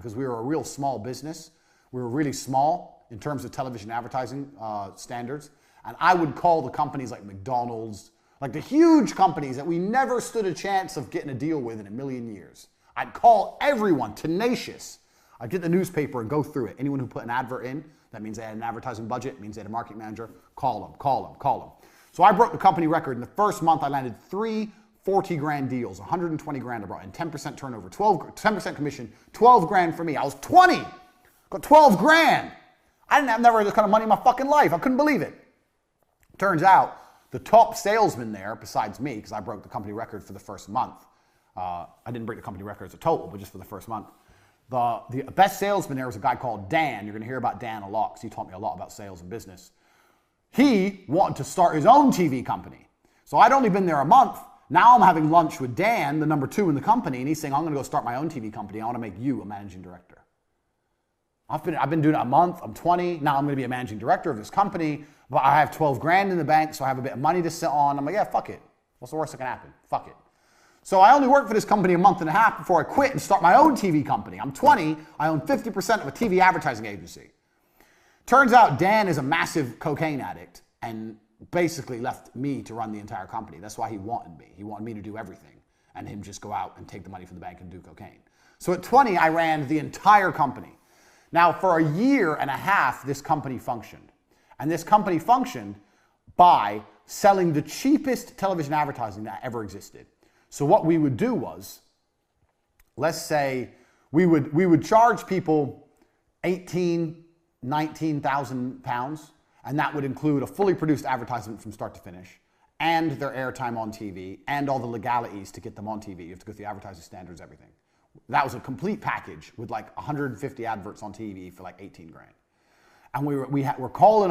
because we were a real small business. We were really small in terms of television advertising standards. And I would call the companies like McDonald's, like the huge companies that we never stood a chance of getting a deal with in a million years. I'd call everyone, tenacious. I'd get the newspaper and go through it. Anyone who put an advert in, that means they had an advertising budget, means they had a marketing manager, call them, call them, call them. So I broke the company record. In the first month, I landed 3 40 grand deals, 120 grand I brought in, 10% turnover, 10% commission, 12 grand for me. I was 20, got 12 grand. I didn't have never had this kind of money in my fucking life. I couldn't believe it. Turns out the top salesman there, besides me, because I broke the company record for the first month. I didn't break the company record as a total, but just for the first month. The best salesman there was a guy called Dan. You're going to hear about Dan a lot because he taught me a lot about sales and business. He wanted to start his own TV company. So I'd only been there a month. Now I'm having lunch with Dan, the number 2 in the company, and he's saying, I'm going to go start my own TV company. I want to make you a managing director. I've been doing it a month. I'm 20. Now I'm going to be a managing director of this company, but I have 12 grand in the bank, so I have a bit of money to sit on. I'm like, yeah, fuck it. What's the worst that can happen? Fuck it. So I only worked for this company a month and a half before I quit and start my own TV company. I'm 20. I own 50% of a TV advertising agency. Turns out Dan is a massive cocaine addict and basically left me to run the entire company. That's why he wanted me. He wanted me to do everything and him just go out and take the money from the bank and do cocaine. So at 20, I ran the entire company. Now, for a year and a half, this company functioned. And this company functioned by selling the cheapest television advertising that ever existed. So what we would do was, let's say we would charge people 18, 19,000 pounds, and that would include a fully produced advertisement from start to finish, and their airtime on TV, and all the legalities to get them on TV. You have to go through the advertising standards, everything. That was a complete package with like 150 adverts on TV for like 18 grand. And we're calling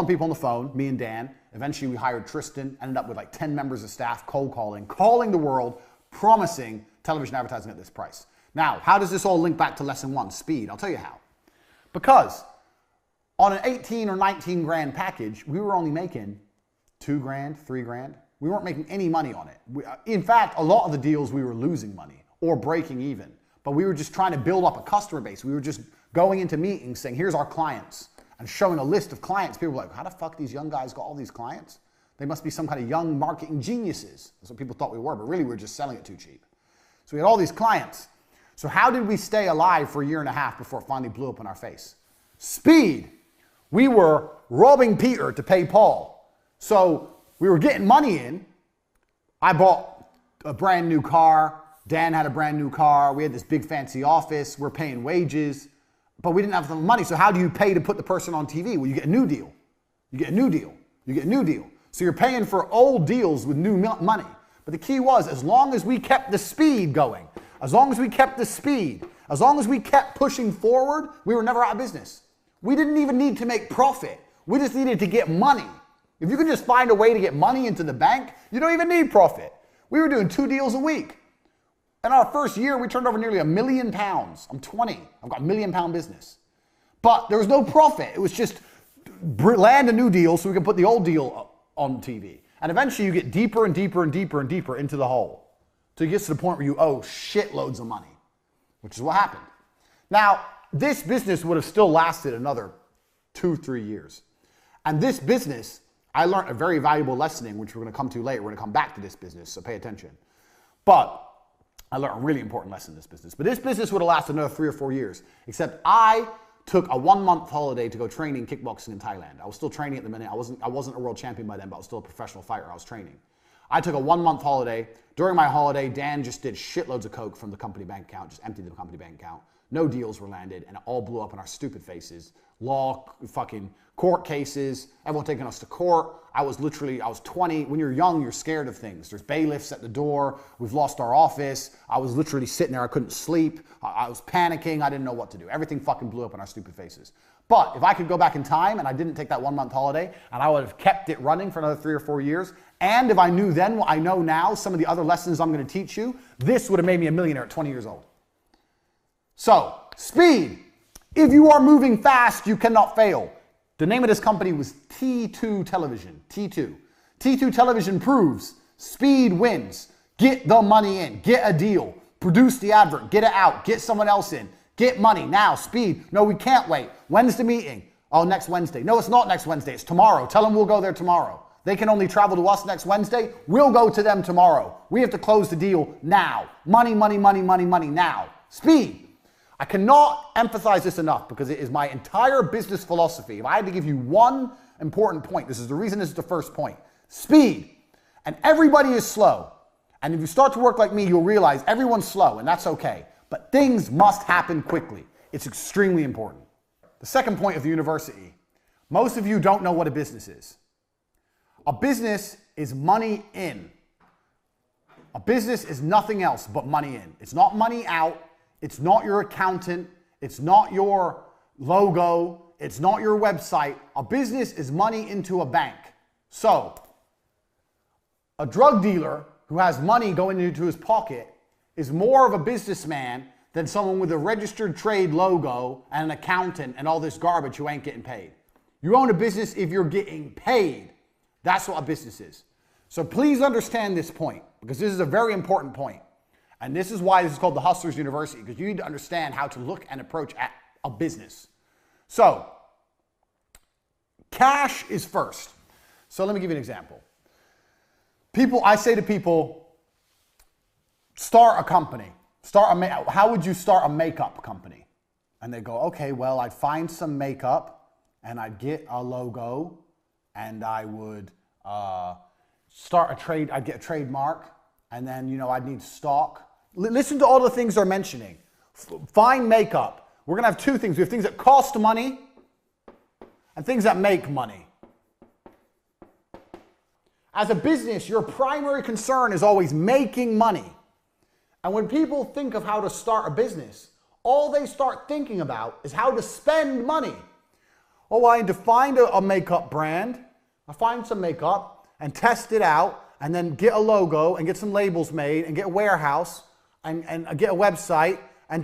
people on the phone, me and Dan. Eventually we hired Tristan, ended up with like 10 members of staff, cold calling the world, promising television advertising at this price. Now, how does this all link back to lesson 1, speed? I'll tell you how. Because on an 18 or 19 grand package, we were only making 2 grand, 3 grand. We weren't making any money on it. In fact, a lot of the deals we were losing money or breaking even. But we were just trying to build up a customer base. We were just going into meetings saying, here's our clients, and showing a list of clients. People were like, how the fuck these young guys got all these clients? They must be some kind of young marketing geniuses. That's what people thought we were, but really we were just selling it too cheap. So we had all these clients. So how did we stay alive for a year and a half before it finally blew up in our face? Speed. We were robbing Peter to pay Paul. So we were getting money in. I bought a brand new car. Dan had a brand new car. We had this big fancy office. We're paying wages, but we didn't have the money. So how do you pay to put the person on TV? Well, you get a new deal. You get a new deal. You get a new deal. So you're paying for old deals with new money. But the key was, as long as we kept the speed going, as long as we kept the speed, as long as we kept pushing forward, we were never out of business. We didn't even need to make profit. We just needed to get money. If you can just find a way to get money into the bank, you don't even need profit. We were doing 2 deals a week. In our first year, we turned over nearly £1 million. I'm 20. I've got £1 million business. But there was no profit. It was just land a new deal so we can put the old deal on TV. And eventually you get deeper and deeper and deeper and deeper into the hole. So it gets to the point where you owe shitloads of money, which is what happened. Now, this business would have still lasted another 2-3 years. And this business, I learned a very valuable lesson in, which we're going to come to later. We're going to come back to this business, so pay attention. But I learned a really important lesson in this business. But this business would have lasted another 3 or 4 years, except I took a 1-month holiday to go training kickboxing in Thailand. I was still training at the minute. I wasn't a world champion by then, but I was still a professional fighter. I was training. I took a 1-month holiday. During my holiday, Dan just did shitloads of coke from the company bank account, just emptied the company bank account. No deals were landed, and it all blew up in our stupid faces. Law, fucking court cases, everyone taking us to court. I was 20. When you're young, you're scared of things. There's bailiffs at the door. We've lost our office. I was literally sitting there. I couldn't sleep. I was panicking. I didn't know what to do. Everything fucking blew up in our stupid faces. But if I could go back in time and I didn't take that 1-month holiday and I would have kept it running for another 3 or 4 years, and if I knew then what I know now, some of the other lessons I'm going to teach you, this would have made me a millionaire at 20 years old. So, speed. If you are moving fast, you cannot fail. The name of this company was T2 Television. T2. T2 Television proves speed wins. Get the money in. Get a deal. Produce the advert. Get it out. Get someone else in. Get money now, speed. No, we can't wait. When's the meeting? Oh, next Wednesday. No, it's not next Wednesday. It's tomorrow. Tell them we'll go there tomorrow. They can only travel to us next Wednesday. We'll go to them tomorrow. We have to close the deal now. Money, money, money, money, money now. Speed. I cannot emphasize this enough because it is my entire business philosophy. If I had to give you one important point, this is the reason this is the first point. Speed. And everybody is slow. And if you start to work like me, you'll realize everyone's slow, and that's okay. But things must happen quickly. It's extremely important. The second point of the university. Most of you don't know what a business is. A business is money in. A business is nothing else but money in. It's not money out. It's not your accountant. It's not your logo. It's not your website. A business is money into a bank. So, a drug dealer who has money going into his pocket is more of a businessman than someone with a registered trade logo and an accountant and all this garbage who ain't getting paid. You own a business if you're getting paid. That's what a business is. So please understand this point, because this is a very important point. And this is why this is called the Hustlers University, because you need to understand how to look and approach at a business. So, cash is first. So let me give you an example. I say to people, start a company. How would you start a makeup company? And they go, okay, well, I'd find some makeup and I'd get a logo and I would I'd get a trademark, and then, I'd need stock. Listen to all the things they're mentioning. Find makeup. We're gonna have two things. We have things that cost money and things that make money. As a business, your primary concern is always making money. And when people think of how to start a business, all they start thinking about is how to spend money. Oh, I need to find a makeup brand. I find some makeup and test it out and then get a logo and get some labels made and get a warehouse and get a website and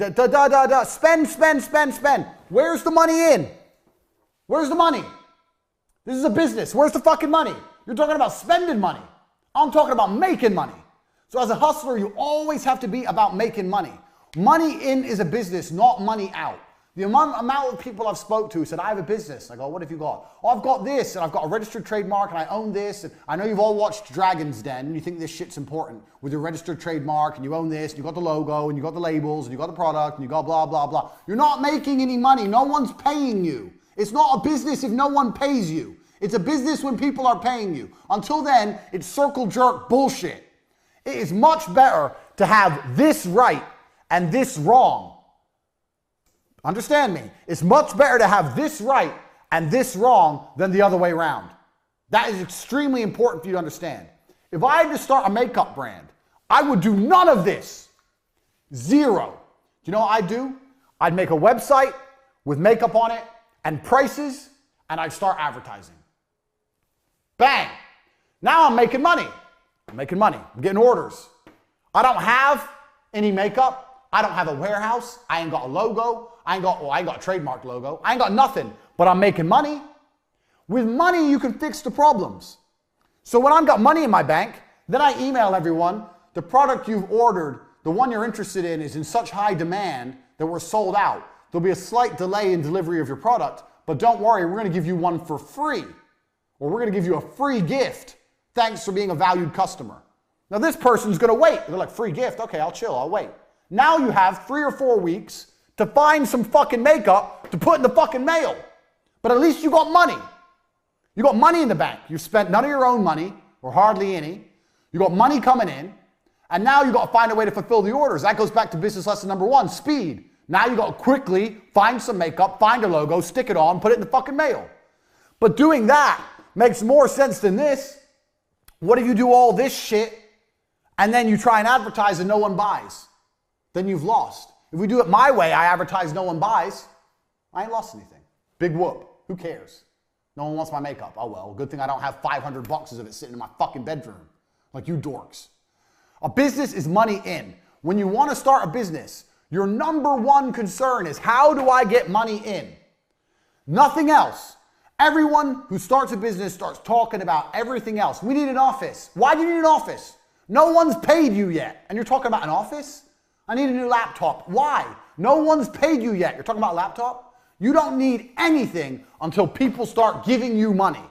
spend. Where's the money in? Where's the money? This is a business. Where's the fucking money? You're talking about spending money. I'm talking about making money. So as a hustler, you always have to be about making money. Money in is a business, not money out. The amount of people I've spoke to said, I have a business. I go, what have you got? Oh, I've got this, and I've got a registered trademark, and I own this. And I know you've all watched Dragon's Den, and you think this shit's important with your registered trademark, and you own this, and you got the logo, and you got the labels, and you got the product, and you got blah, blah, blah. You're not making any money. No one's paying you. It's not a business if no one pays you. It's a business when people are paying you. Until then, it's circle jerk bullshit. It is much better to have this right and this wrong. Understand me. It's much better to have this right and this wrong than the other way around. That is extremely important for you to understand. If I had to start a makeup brand, I would do none of this. Zero. Do you know what I'd do? I'd make a website with makeup on it and prices, and I'd start advertising. Bang. Now I'm making money. I'm making money. I'm getting orders. I don't have any makeup. I don't have a warehouse. I ain't got a logo. I ain't got a trademark logo. I ain't got nothing, but I'm making money. With money, you can fix the problems. So when I've got money in my bank, then I email everyone, the product you've ordered, the one you're interested in is in such high demand that we're sold out. There'll be a slight delay in delivery of your product, but don't worry, we're gonna give you one for free. Or we're gonna give you a free gift. Thanks for being a valued customer. Now this person's gonna wait. They're like, free gift? Okay, I'll chill, I'll wait. Now you have 3 or 4 weeks to find some fucking makeup to put in the fucking mail. But at least you got money. You got money in the bank. You spent none of your own money, or hardly any. You got money coming in, and now you got to find a way to fulfill the orders. That goes back to business lesson number 1, speed. Now you got to quickly find some makeup, find a logo, stick it on, put it in the fucking mail. But doing that makes more sense than this. What if you do all this shit, and then you try and advertise and no one buys? Then you've lost. If we do it my way, I advertise, no one buys, I ain't lost anything. Big whoop. Who cares? No one wants my makeup. Oh well, good thing I don't have 500 boxes of it sitting in my fucking bedroom. Like you dorks. A business is money in. When you want to start a business, your number one concern is how do I get money in? Nothing else. Everyone who starts a business starts talking about everything else. We need an office. Why do you need an office? No one's paid you yet. And you're talking about an office? I need a new laptop. Why? No one's paid you yet. You're talking about a laptop? You don't need anything until people start giving you money.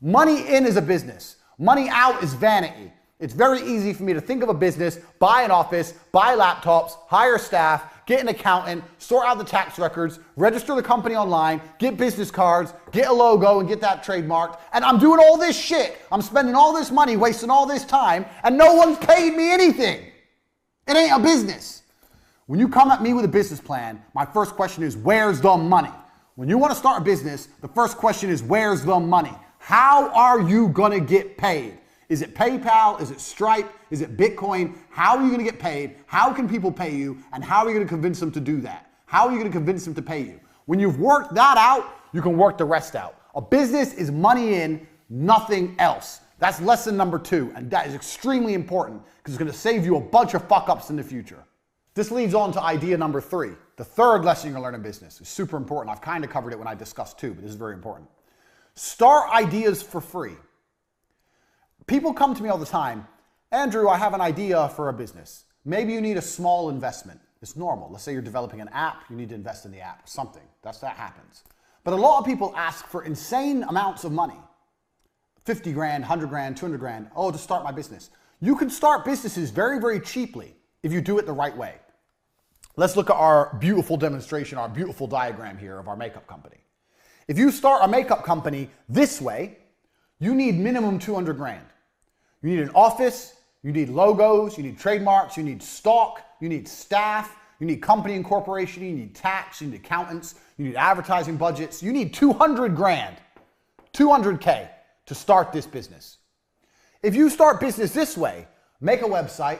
Money in is a business. Money out is vanity. It's very easy for me to think of a business, buy an office, buy laptops, hire staff, get an accountant, sort out the tax records, register the company online, get business cards, get a logo and get that trademarked. And I'm doing all this shit. I'm spending all this money, wasting all this time, and no one's paid me anything. It ain't a business. When you come at me with a business plan, my first question is, where's the money? When you want to start a business, the first question is, where's the money? How are you going to get paid? Is it PayPal? Is it Stripe? Is it Bitcoin? How are you going to get paid? How can people pay you? And how are you going to convince them to do that? How are you going to convince them to pay you? When you've worked that out, you can work the rest out. A business is money in, nothing else. That's lesson number 2, and that is extremely important because it's going to save you a bunch of fuck-ups in the future. This leads on to idea number 3. The third lesson you're going to learn in business is super important. I've kind of covered it when I discussed 2, but this is very important. Start ideas for free. People come to me all the time, Andrew, I have an idea for a business. Maybe you need a small investment. It's normal. Let's say you're developing an app, you need to invest in the app, something. That happens. But a lot of people ask for insane amounts of money. 50 grand, 100 grand, 200 grand, to start my business. You can start businesses very, very cheaply if you do it the right way. Let's look at our beautiful demonstration, our beautiful diagram here of our makeup company. If you start a makeup company this way, you need minimum 200 grand. You need an office, you need logos, you need trademarks, you need stock, you need staff, you need company incorporation, you need tax, you need accountants, you need advertising budgets. You need 200 grand, 200K to start this business. If you start business this way, make a website,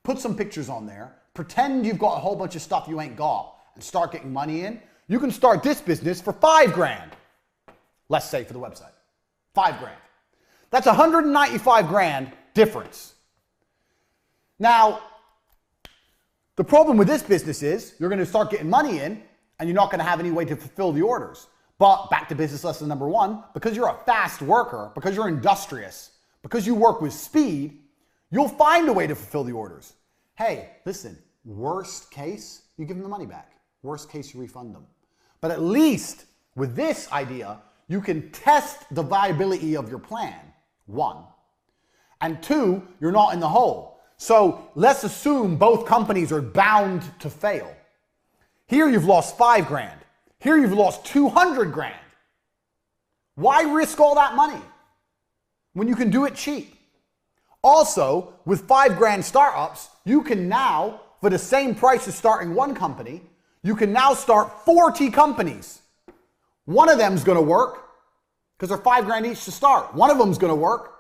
put some pictures on there, pretend you've got a whole bunch of stuff you ain't got, and start getting money in, you can start this business for 5 grand. Let's say for the website, 5 grand. That's 195 grand difference. Now, the problem with this business is you're going to start getting money in and you're not going to have any way to fulfill the orders. But back to business lesson number 1, because you're a fast worker, because you're industrious, because you work with speed, you'll find a way to fulfill the orders. Hey, listen, worst case, you give them the money back. Worst case, you refund them. But at least with this idea, you can test the viability of your plan, 1. And 2, you're not in the hole. So let's assume both companies are bound to fail. Here you've lost 5 grand. Here you've lost 200 grand. Why risk all that money when you can do it cheap? Also, with 5 grand startups, you can now, for the same price as starting one company, you can now start 40 companies. One of them's going to work because they're 5 grand each to start. One of them's going to work.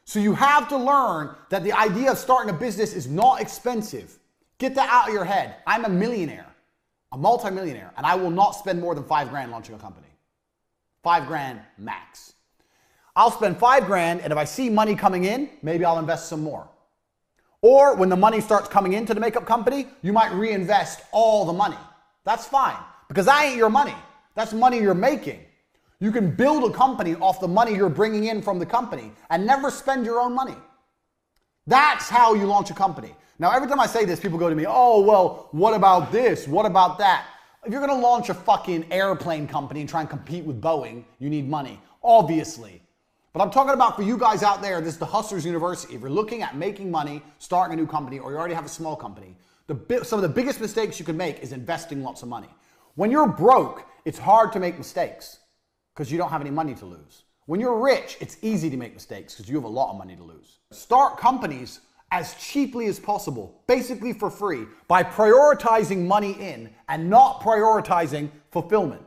So you have to learn that the idea of starting a business is not expensive. Get that out of your head. I'm a millionaire, a multimillionaire, and I will not spend more than 5 grand launching a company. 5 grand max. I'll spend 5 grand, and if I see money coming in, maybe I'll invest some more. Or when the money starts coming into the makeup company, you might reinvest all the money. That's fine, because that ain't your money. That's money you're making. You can build a company off the money you're bringing in from the company and never spend your own money. That's how you launch a company. Now, every time I say this, people go to me, oh, well, what about this? What about that? If you're going to launch a fucking airplane company and try and compete with Boeing, you need money, obviously. But I'm talking about for you guys out there, this is the Hustlers University. If you're looking at making money, starting a new company, or you already have a small company, some of the biggest mistakes you can make is investing lots of money. When you're broke, it's hard to make mistakes because you don't have any money to lose. When you're rich, it's easy to make mistakes because you have a lot of money to lose. Start companies as cheaply as possible, basically for free, by prioritizing money in and not prioritizing fulfillment.